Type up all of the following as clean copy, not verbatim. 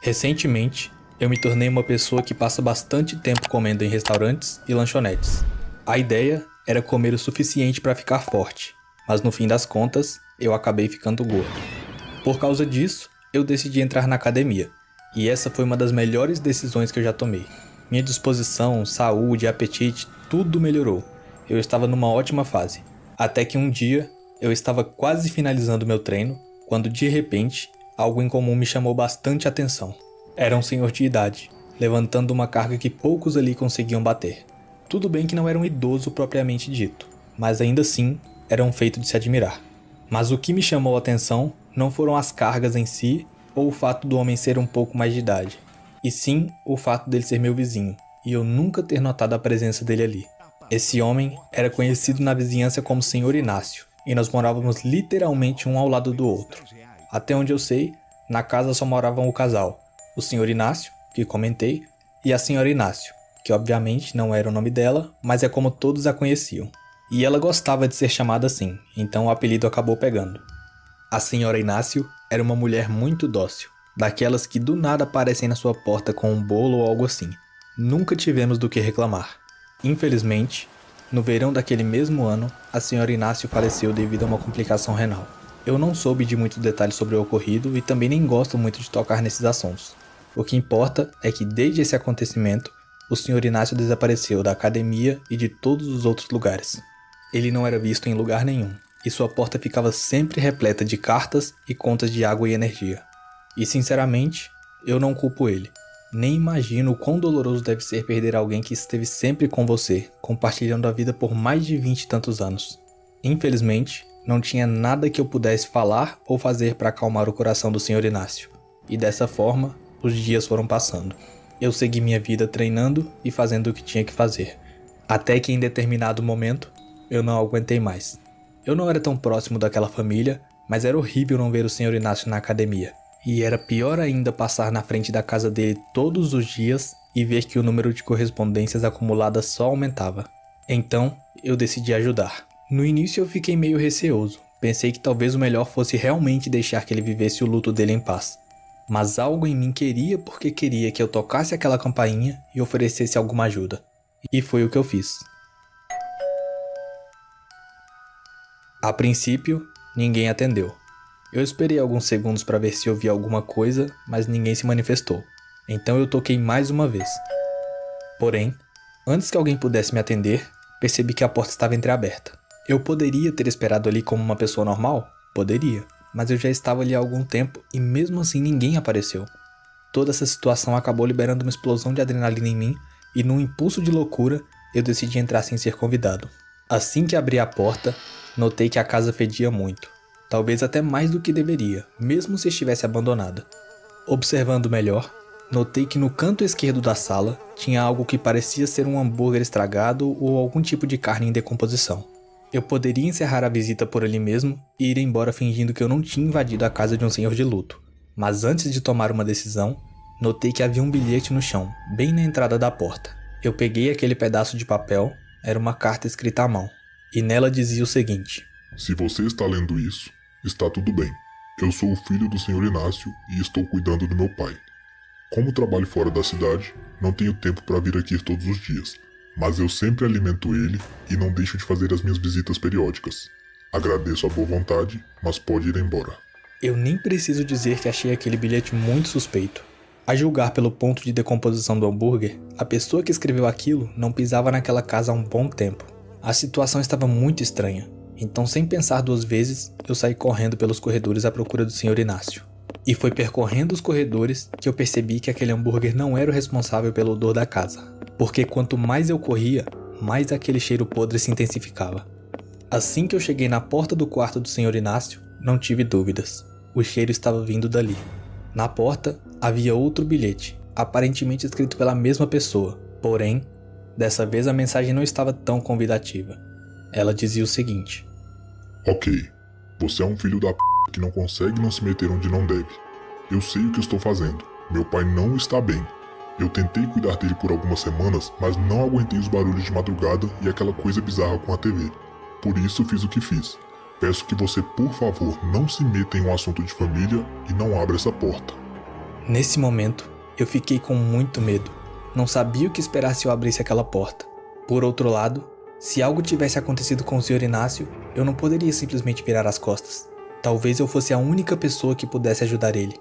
Recentemente, eu me tornei uma pessoa que passa bastante tempo comendo em restaurantes e lanchonetes. A ideia era comer o suficiente para ficar forte, mas no fim das contas, eu acabei ficando gordo. Por causa disso, eu decidi entrar na academia, e essa foi uma das melhores decisões que eu já tomei. Minha disposição, saúde, apetite, tudo melhorou. Eu estava numa ótima fase. Até que um dia, eu estava quase finalizando meu treino, quando de repente, algo incomum me chamou bastante atenção. Era um senhor de idade, levantando uma carga que poucos ali conseguiam bater. Tudo bem que não era um idoso propriamente dito, mas ainda assim, era um feito de se admirar. Mas o que me chamou a atenção não foram as cargas em si ou o fato do homem ser um pouco mais de idade, e sim o fato dele ser meu vizinho, e eu nunca ter notado a presença dele ali. Esse homem era conhecido na vizinhança como Senhor Inácio, e nós morávamos literalmente um ao lado do outro. Até onde eu sei, na casa só moravam o casal, o Senhor Inácio, que comentei, e a Senhora Inácio, que obviamente não era o nome dela, mas é como todos a conheciam. E ela gostava de ser chamada assim, então o apelido acabou pegando. A Senhora Inácio era uma mulher muito dócil, daquelas que do nada aparecem na sua porta com um bolo ou algo assim. Nunca tivemos do que reclamar. Infelizmente, no verão daquele mesmo ano, a Senhora Inácio faleceu devido a uma complicação renal. Eu não soube de muitos detalhes sobre o ocorrido e também nem gosto muito de tocar nesses assuntos. O que importa é que desde esse acontecimento, o Senhor Inácio desapareceu da academia e de todos os outros lugares. Ele não era visto em lugar nenhum, e sua porta ficava sempre repleta de cartas e contas de água e energia. E sinceramente, eu não culpo ele. Nem imagino o quão doloroso deve ser perder alguém que esteve sempre com você, compartilhando a vida por mais de 20 e tantos anos. Infelizmente, não tinha nada que eu pudesse falar ou fazer para acalmar o coração do Senhor Inácio. E dessa forma, os dias foram passando. Eu segui minha vida treinando e fazendo o que tinha que fazer. Até que em determinado momento, eu não aguentei mais. Eu não era tão próximo daquela família, mas era horrível não ver o Senhor Inácio na academia. E era pior ainda passar na frente da casa dele todos os dias e ver que o número de correspondências acumuladas só aumentava. Então, eu decidi ajudar. No início eu fiquei meio receoso. Pensei que talvez o melhor fosse realmente deixar que ele vivesse o luto dele em paz. Mas algo em mim queria porque queria que eu tocasse aquela campainha e oferecesse alguma ajuda. E foi o que eu fiz. A princípio, ninguém atendeu. Eu esperei alguns segundos para ver se ouvia alguma coisa, mas ninguém se manifestou. Então eu toquei mais uma vez. Porém, antes que alguém pudesse me atender, percebi que a porta estava entreaberta. Eu poderia ter esperado ali como uma pessoa normal? Poderia, mas eu já estava ali há algum tempo e mesmo assim ninguém apareceu. Toda essa situação acabou liberando uma explosão de adrenalina em mim e num impulso de loucura, eu decidi entrar sem ser convidado. Assim que abri a porta, notei que a casa fedia muito. Talvez até mais do que deveria, mesmo se estivesse abandonada. Observando melhor, notei que no canto esquerdo da sala tinha algo que parecia ser um hambúrguer estragado ou algum tipo de carne em decomposição. Eu poderia encerrar a visita por ali mesmo e ir embora fingindo que eu não tinha invadido a casa de um senhor de luto. Mas antes de tomar uma decisão, notei que havia um bilhete no chão, bem na entrada da porta. Eu peguei aquele pedaço de papel, era uma carta escrita à mão, e nela dizia o seguinte: Se você está lendo isso, está tudo bem. Eu sou o filho do Senhor Inácio e estou cuidando do meu pai. Como trabalho fora da cidade, não tenho tempo para vir aqui todos os dias, mas eu sempre alimento ele e não deixo de fazer as minhas visitas periódicas. Agradeço a boa vontade, mas pode ir embora. Eu nem preciso dizer que achei aquele bilhete muito suspeito. A julgar pelo ponto de decomposição do hambúrguer, a pessoa que escreveu aquilo não pisava naquela casa há um bom tempo. A situação estava muito estranha, então sem pensar duas vezes, eu saí correndo pelos corredores à procura do Senhor Inácio. E foi percorrendo os corredores que eu percebi que aquele hambúrguer não era o responsável pelo odor da casa, porque quanto mais eu corria, mais aquele cheiro podre se intensificava. Assim que eu cheguei na porta do quarto do Senhor Inácio, não tive dúvidas. O cheiro estava vindo dali. Na porta havia outro bilhete, aparentemente escrito pela mesma pessoa, porém, dessa vez a mensagem não estava tão convidativa. Ela dizia o seguinte: Ok, você é um filho da p que não consegue não se meter onde não deve. Eu sei o que estou fazendo. Meu pai não está bem. Eu tentei cuidar dele por algumas semanas, mas não aguentei os barulhos de madrugada e aquela coisa bizarra com a TV. Por isso fiz o que fiz. Peço que você, por favor, não se meta em um assunto de família e não abra essa porta. Nesse momento, eu fiquei com muito medo. Não sabia o que esperar se eu abrisse aquela porta. Por outro lado, se algo tivesse acontecido com o Sr. Inácio, eu não poderia simplesmente virar as costas. Talvez eu fosse a única pessoa que pudesse ajudar ele.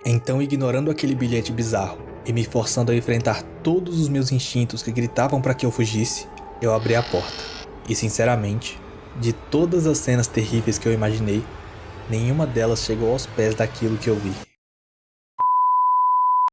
Então, ignorando aquele bilhete bizarro e me forçando a enfrentar todos os meus instintos que gritavam para que eu fugisse, eu abri a porta. E sinceramente, de todas as cenas terríveis que eu imaginei, nenhuma delas chegou aos pés daquilo que eu vi.